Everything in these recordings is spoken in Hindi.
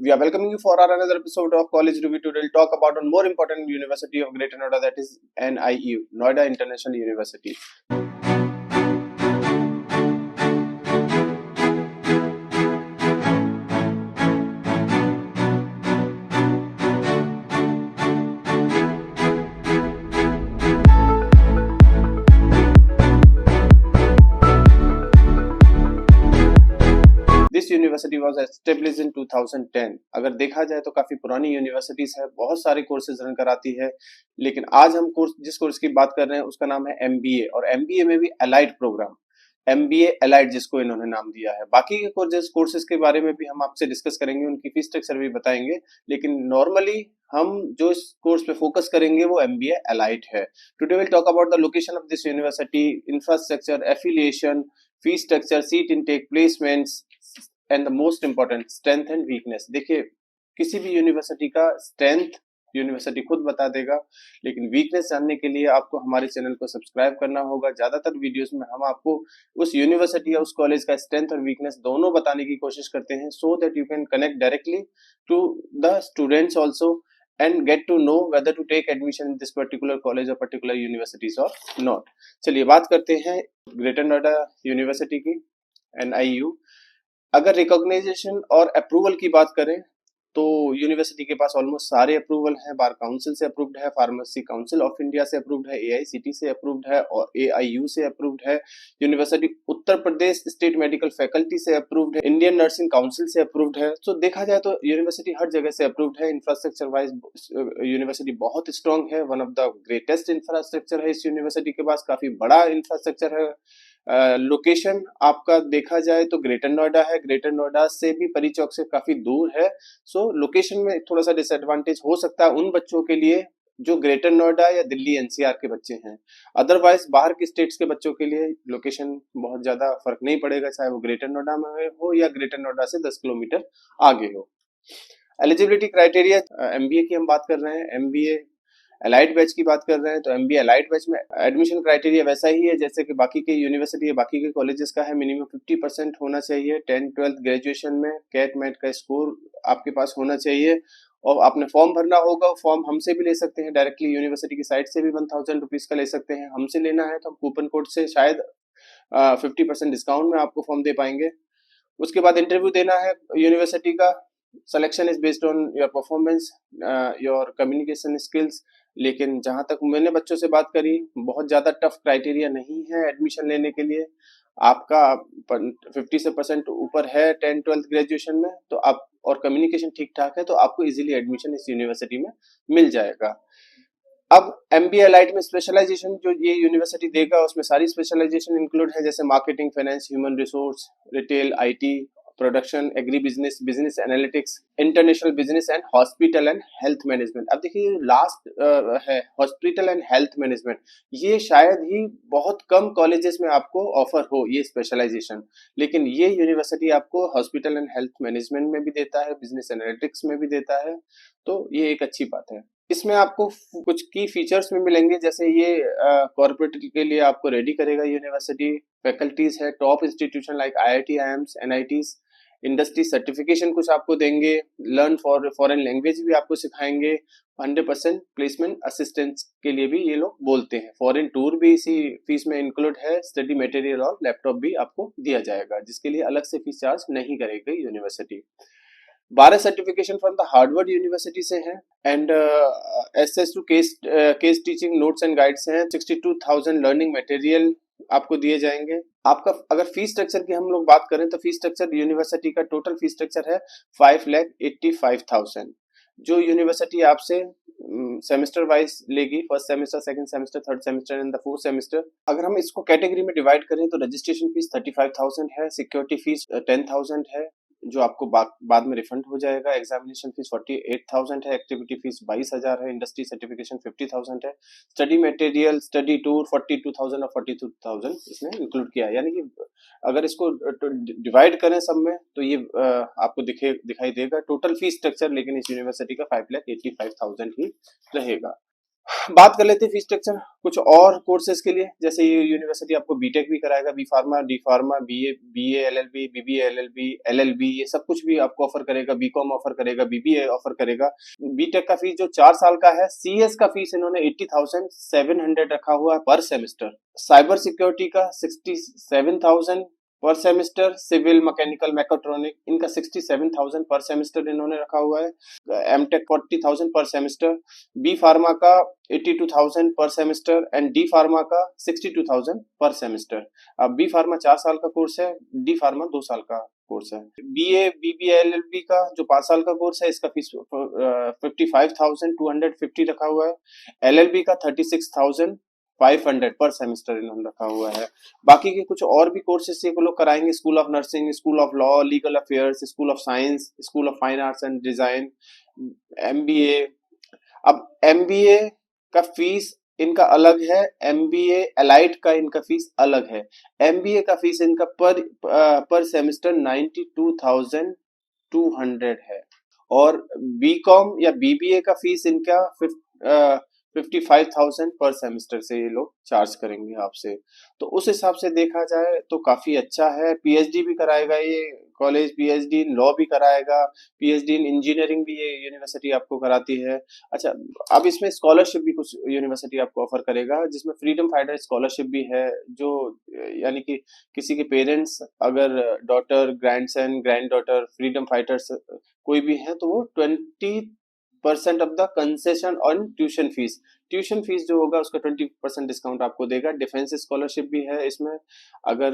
We are welcoming you for our another episode of College Review. Today we'll talk about one more important university of Greater Noida, that is NIU, Noida International University. This university was establish in 2010। अगर देखा जाए तो काफी पुरानी यूनिवर्सिटीज है, बहुत सारे कोर्सेज रन कराती है, लेकिन आज हम जिस कोर्स की बात कर रहे हैं उसका नाम है MBA, और MBA में भी एलाइड प्रोग्राम, MBA एलाइड जिसको इन्होंने नाम दिया है। बाकी के कोर्सेज के बारे में भी हम आपसे डिस्कस करेंगे, उनकी फीस स्ट्रक्चर भी बताएंगे, लेकिन नॉर्मली हम जो इस कोर्स पे फोकस करेंगे वो MBA एलाइड है। Today will talk about the location of this university, infrastructure, affiliation, fees structure, seat intake, placements and the most important strength and weakness. देखिए, किसी भी यूनिवर्सिटी का स्ट्रेंथ यूनिवर्सिटी खुद बता देगा, लेकिन वीकनेस जानने के लिए आपको हमारे चैनल को सब्सक्राइब करना होगा। ज्यादातर वीडियोस में हम आपको उस यूनिवर्सिटी या उस कॉलेज का स्ट्रेंथ और वीकनेस दोनों बताने की कोशिश करते हैं, so that you can connect directly to the students also and get to know whether to take admission in this particular college or particular universities or not. चलिए बात करते हैं ग्रेटर नोएडा यूनिवर्सिटी की, NIU। अगर रिकॉग्नाइजेशन और अप्रूवल की बात करें तो यूनिवर्सिटी के पास ऑलमोस्ट सारे अप्रूवल हैं। बार काउंसिल से अप्रूव्ड है, फार्मेसी काउंसिल ऑफ इंडिया से अप्रूव्ड है, AICT से अप्रूव्ड है और AIU से अप्रूव्ड है। University Uttar Pradesh state medical faculty से अप्रूव्ड है, इंडियन नर्सिंग काउंसिल से अप्रूव्ड है। तो देखा जाए तो यूनिवर्सिटी हर जगह से अप्रूव्ड है। इंफ्रास्ट्रक्चर वाइज यूनिवर्सिटी बहुत स्ट्रॉन्ग है, one of the greatest infrastructure है इस यूनिवर्सिटी के पास, काफी बड़ा इंफ्रास्ट्रक्चर है। लोकेशन आपका देखा जाए तो ग्रेटर नोएडा है, ग्रेटर नोएडा से भी परी चौक से काफी दूर है। सो लोकेशन में थोड़ा सा डिसएडवांटेज हो सकता है उन बच्चों के लिए जो ग्रेटर नोएडा या दिल्ली NCR के बच्चे हैं। अदरवाइज बाहर के स्टेट्स के बच्चों के लिए लोकेशन बहुत ज्यादा फर्क नहीं पड़ेगा, चाहे वो ग्रेटर नोएडा में हो या ग्रेटर नोएडा से 10 किलोमीटर आगे हो। एलिजिबिलिटी क्राइटेरिया, MBA की हम बात कर रहे हैं, MBA एलाइड बैच की बात कर रहे हैं, तो MBA एलाइड बैच में एडमिशन क्राइटेरिया वैसा ही है जैसे कि बाकी के यूनिवर्सिटी या बाकी के कॉलेजेस का है। मिनिमम 50% होना चाहिए 10th 12th ग्रेजुएशन में, कैट मैट का स्कोर आपके पास होना चाहिए, और आपने फॉर्म भरना होगा। फॉर्म हमसे भी ले सकते हैं डायरेक्टली, यूनिवर्सिटी की साइट से भी 1000 रुपीज का ले सकते हैं। हमसे लेना है तो हम कूपन कोड से शायद 50% डिस्काउंट में आपको फॉर्म दे पाएंगे। उसके बाद इंटरव्यू देना है यूनिवर्सिटी का। Selection is based on your performance, your communication skills. लेकिन जहां तक मैंने बच्चों से बात करी, बहुत ज्यादा टफ क्राइटेरिया नहीं है एडमिशन लेने के लिए। आपका 50% ऊपर है 10th 12th ग्रेजुएशन में तो आप, और कम्युनिकेशन ठीक ठाक है, तो आपको इजीली एडमिशन इस यूनिवर्सिटी में मिल जाएगा। अब MBA एलाइड में स्पेशलाइजेशन जो ये यूनिवर्सिटी देगा उसमें सारी स्पेशलाइजेशन इंक्लूड है, जैसे marketing, finance, human resource, retail, IT, production, agri business, business analytics, international business and hospital and health management. अब देखिए लास्ट है हॉस्पिटल एंड हेल्थ मैनेजमेंट, ये शायद ही बहुत कम कॉलेजेस में आपको ऑफर हो ये स्पेशलाइजेशन, लेकिन ये यूनिवर्सिटी आपको हॉस्पिटल एंड हेल्थ मैनेजमेंट में भी देता है, बिजनेस एनालिटिक्स में भी देता है, तो ये एक अच्छी बात है। इसमें आपको कुछ की फीचर्स में मिलेंगे, जैसे ये कॉर्पोरेट के लिए आपको रेडी करेगा यूनिवर्सिटी। फैकल्टीज है top institution like IIT, IIMs, NITs। Industry certification कुछ आपको देंगे, लर्न फॉर फॉरेन लैंग्वेज भी आपको सिखाएंगे, 100% प्लेसमेंट असिस्टेंस के लिए भी ये लोग बोलते हैं। फॉरेन टूर भी इसी फीस में इंक्लूड है, स्टडी मटेरियल और लैपटॉप भी आपको दिया जाएगा, जिसके लिए अलग से फीस चार्ज नहीं करेगी university. 12 certification from the Harvard University से हैं, and access to case teaching notes and guides हैं। 62,000 लर्निंग मटेरियल आपको दिए जाएंगे। आपका अगर फीस स्ट्रक्चर की हम लोग बात करें तो फीस स्ट्रक्चर यूनिवर्सिटी का टोटल फीस स्ट्रक्चर है 5,85,000, जो यूनिवर्सिटी आपसे सेमेस्टर वाइज लेगी, first semester, second semester, third semester and the fourth semester. अगर हम इसको कैटेगरी में डिवाइड करें तो रजिस्ट्रेशन फीस 35,000 है, सिक्योरिटी फीस 10,000 है जो आपको बाद में रिफंड हो जाएगा, एग्जामिनेशन फीस 48,000 है, एक्टिविटी फीस 22,000 है, इंडस्ट्री सर्टिफिकेशन 50,000 है, स्टडी मटेरियल, स्टडी टूर 42,000 और 42,000 इसमें इंक्लूड किया है। यानी कि अगर इसको डिवाइड करें सब में तो ये आपको दिखाई देगा टोटल फीस स्ट्रक्चर, लेकिन इस यूनिवर्सिटी का 5,85,000 ही रहेगा। बात कर लेते हैं फीस स्ट्रक्चर कुछ और कोर्सेज के लिए। जैसे ये यूनिवर्सिटी आपको बीटेक भी कराएगा, B pharma, D pharma, BA LLB, BBA LLB, LLB, ये सब कुछ भी आपको ऑफर करेगा। बीकॉम ऑफर करेगा, बीबीए ऑफर करेगा। बीटेक का फीस जो 4 साल का है, सीएस का फीस इन्होंने 80,700 रखा हुआ है पर सेमेस्टर। साइबर सिक्योरिटी का 67,000 पर सेमेस्टर। सिविल, मैकेनिकल, मैकाट्रॉनिक, इनका 67,000 पर सेमेस्टर इन्होंने रखा हुआ है। एमटेक 40,000 पर सेमेस्टर। बी फार्मा का 82,000 पर सेमेस्टर एंड डी फार्मा का 62,000 पर सेमेस्टर। अब बी फार्मा 4 साल का कोर्स है, डी फार्मा 2 साल का कोर्स है। बीए बीबीए एलएलबी का जो 5 साल का कोर्स है, इसका फीस 55,250 रखा हुआ है। एलएलबी का 36,500 पर सेमेस्टर इन्होंने रखा हुआ है। बाकी के कुछ और भी कोर्सेस ये लोग कराएंगे, school of nursing, school of law, legal affairs, school of science, school of fine arts and design, MBA. अब एमबीए का फीस इनका अलग है, एमबीए एलाइट का इनका फीस अलग है। एमबीए का फीस इनका पर सेमेस्टर 92,200 है। और बीकॉम या बीबीए का फीस इनका 55,000 पर सेमेस्टर से ये लोग चार्ज करेंगे आपसे। तो उस हिसाब से देखा जाए तो काफी अच्छा है। पीएचडी भी कराएगा ये कॉलेज, पीएचडी इन लॉ भी कराएगा, पीएचडी इन इंजीनियरिंग भी ये यूनिवर्सिटी आपको कराती है। अच्छा, अब इसमें स्कॉलरशिप भी कुछ यूनिवर्सिटी आपको ऑफर करेगा, जिसमें फ्रीडम फाइटर स्कॉलरशिप भी है। जो यानी कि किसी के पेरेंट्स अगर daughter, grandson, grand daughter freedom fighters कोई भी है, तो वो 20% of the concession on tuition fees, tuition fees जो होगा उसका 20% डिस्काउंट आपको देगा। डिफेंस स्कॉलरशिप भी है इसमें। अगर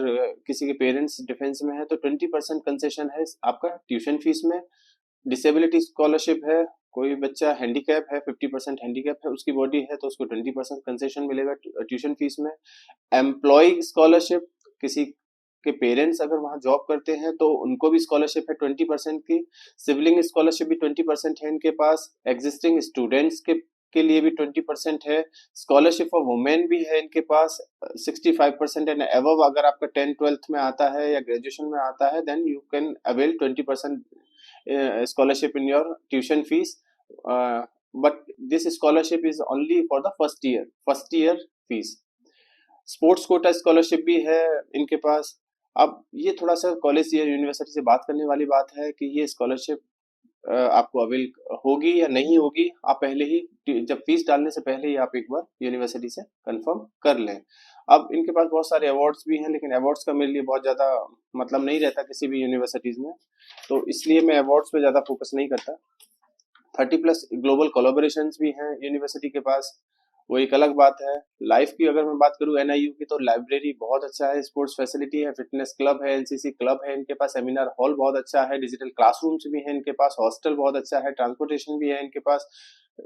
किसी के पेरेंट्स डिफेंस में है तो 20% कंसेशन है आपका ट्यूशन फीस में। डिसेबिलिटी स्कॉलरशिप है, कोई बच्चा हैंडीकैप है, 50% हैंडीकैप है उसकी बॉडी है, तो उसको 20% कंसेशन मिलेगा ट्यूशन फीस में। एम्प्लॉय स्कॉलरशिप, किसी के पेरेंट्स अगर वहां जॉब करते हैं तो उनको भी स्कॉलरशिप है 20% की। सिबलिंग स्कॉलरशिप भी 20% है इनके पास। एग्जिस्टिंग स्टूडेंट्स के लिए भी 20% है। स्कॉलरशिप फॉर वुमेन भी है इनके पास 65% एंड अबव। अगर आपका 10th-12th में आता है या ग्रेजुएशन में आता है, then you can avail 20% scholarship in your tuition fees, but this scholarship is only for the first year fees. Sports quota scholarship भी है इनके पास। अब ये थोड़ा सा कॉलेज या यूनिवर्सिटी से बात करने वाली बात है कि ये स्कॉलरशिप आपको अवेल होगी या नहीं होगी। आप पहले ही जब फीस डालने से पहले ही आप एक बार यूनिवर्सिटी से कंफर्म कर लें। अब इनके पास बहुत सारे अवार्ड्स भी हैं, लेकिन अवार्ड्स का मेरे लिए बहुत ज़्यादा मतलब नहीं रहता किसी भी यूनिवर्सिटीज़ में, तो इसलिए मैं अवार्ड्स पे ज़्यादा फोकस नहीं करता। 30+ ग्लोबल कोलैबोरेशंस भी हैं यूनिवर्सिटी के पास, वो एक अलग बात है। लाइफ की अगर मैं बात करूं एनआईयू की, तो लाइब्रेरी बहुत अच्छा है, स्पोर्ट्स फैसिलिटी है, फिटनेस क्लब है, एनसीसी क्लब है इनके पास, सेमिनार हॉल बहुत अच्छा है, डिजिटल क्लासरूम्स भी है इनके पास, हॉस्टल बहुत अच्छा है, ट्रांसपोर्टेशन भी है इनके पास,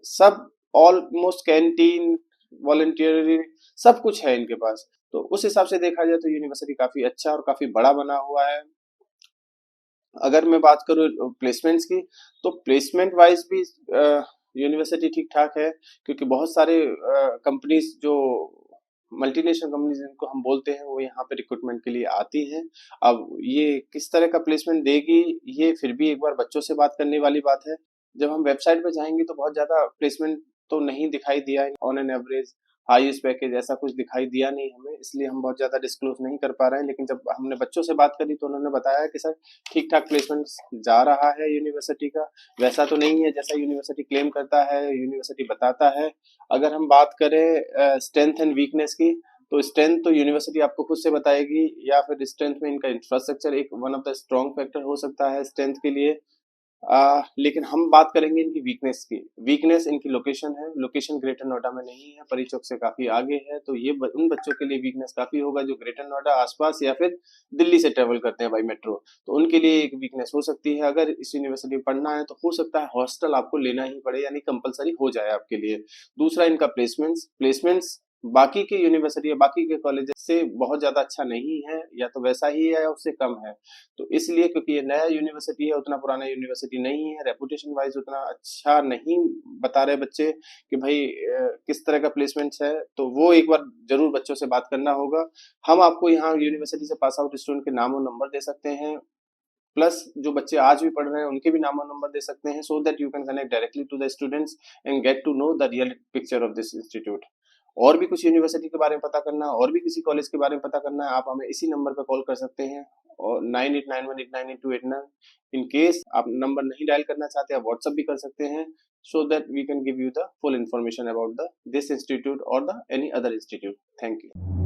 सब ऑलमोस्ट कैंटीन, वॉलंटियरिंग, सब कुछ है इनके पास। तो उस हिसाब से देखा जाए तो यूनिवर्सिटी काफी अच्छा और काफी बड़ा बना हुआ है। अगर मैं बात करूँ प्लेसमेंट्स की, तो प्लेसमेंट वाइज भी यूनिवर्सिटी ठीक ठाक है, क्योंकि बहुत सारे कंपनीज जो मल्टीनेशनल कंपनीज जिनको हम बोलते हैं, वो यहाँ पे रिक्रूटमेंट के लिए आती हैं। अब ये किस तरह का प्लेसमेंट देगी, ये फिर भी एक बार बच्चों से बात करने वाली बात है। जब हम वेबसाइट पे जाएंगे तो बहुत ज्यादा प्लेसमेंट तो नहीं दिखाई दिया on an average, highest package ऐसा कुछ दिखाई दिया नहीं हमें, इसलिए हम बहुत ज्यादा डिस्क्लोज नहीं कर पा रहे हैं। लेकिन जब हमने बच्चों से बात करी तो उन्होंने बताया कि सर ठीक ठाक प्लेसमेंट जा रहा है यूनिवर्सिटी का, वैसा तो नहीं है जैसा यूनिवर्सिटी क्लेम करता है, यूनिवर्सिटी बताता है। अगर हम बात करें स्ट्रेंथ एंड वीकनेस की, तो स्ट्रेंथ तो यूनिवर्सिटी आपको खुद से बताएगी, या फिर स्ट्रेंथ में इनका इंफ्रास्ट्रक्चर एक one of the strong factor हो सकता है स्ट्रेंथ के लिए। लेकिन हम बात करेंगे इनकी वीकनेस की। वीकनेस इनकी लोकेशन है, लोकेशन ग्रेटर नोएडा में नहीं है, परी चौक से काफी आगे है, तो ये उन बच्चों के लिए वीकनेस काफी होगा जो ग्रेटर नोएडा आसपास या फिर दिल्ली से ट्रेवल करते हैं बाई मेट्रो, तो उनके लिए एक वीकनेस हो सकती है। अगर इस यूनिवर्सिटी में पढ़ना है तो हो सकता है हॉस्टल आपको लेना ही पड़े, यानी कंपलसरी हो जाए आपके लिए। दूसरा इनका प्लेसमेंट्स बाकी के यूनिवर्सिटी या बाकी के कॉलेज से बहुत ज्यादा अच्छा नहीं है, या तो वैसा ही है या उससे कम है। तो इसलिए क्योंकि ये नया यूनिवर्सिटी है, उतना पुराना यूनिवर्सिटी नहीं है, रेपुटेशन वाइज उतना अच्छा नहीं बता रहे बच्चे कि भाई किस तरह का प्लेसमेंट्स है, तो वो एक बार जरूर बच्चों से बात करना होगा। हम आपको यहाँ यूनिवर्सिटी से पास आउट स्टूडेंट के नाम और नंबर दे सकते हैं, प्लस जो बच्चे आज भी पढ़ रहे हैं उनके भी नाम और नंबर दे सकते हैं, so that you can connect directly to the students and get to know the real picture of this institute. और भी कुछ यूनिवर्सिटी के बारे में पता करना है, और भी किसी कॉलेज के बारे में पता करना है, आप हमें इसी नंबर पर कॉल कर सकते हैं, और 9891898289। इन केस आप नंबर नहीं डायल करना चाहते, आप व्हाट्सअप भी कर सकते हैं, so that we can give you the full information about the this institute or the any other institute. Thank you.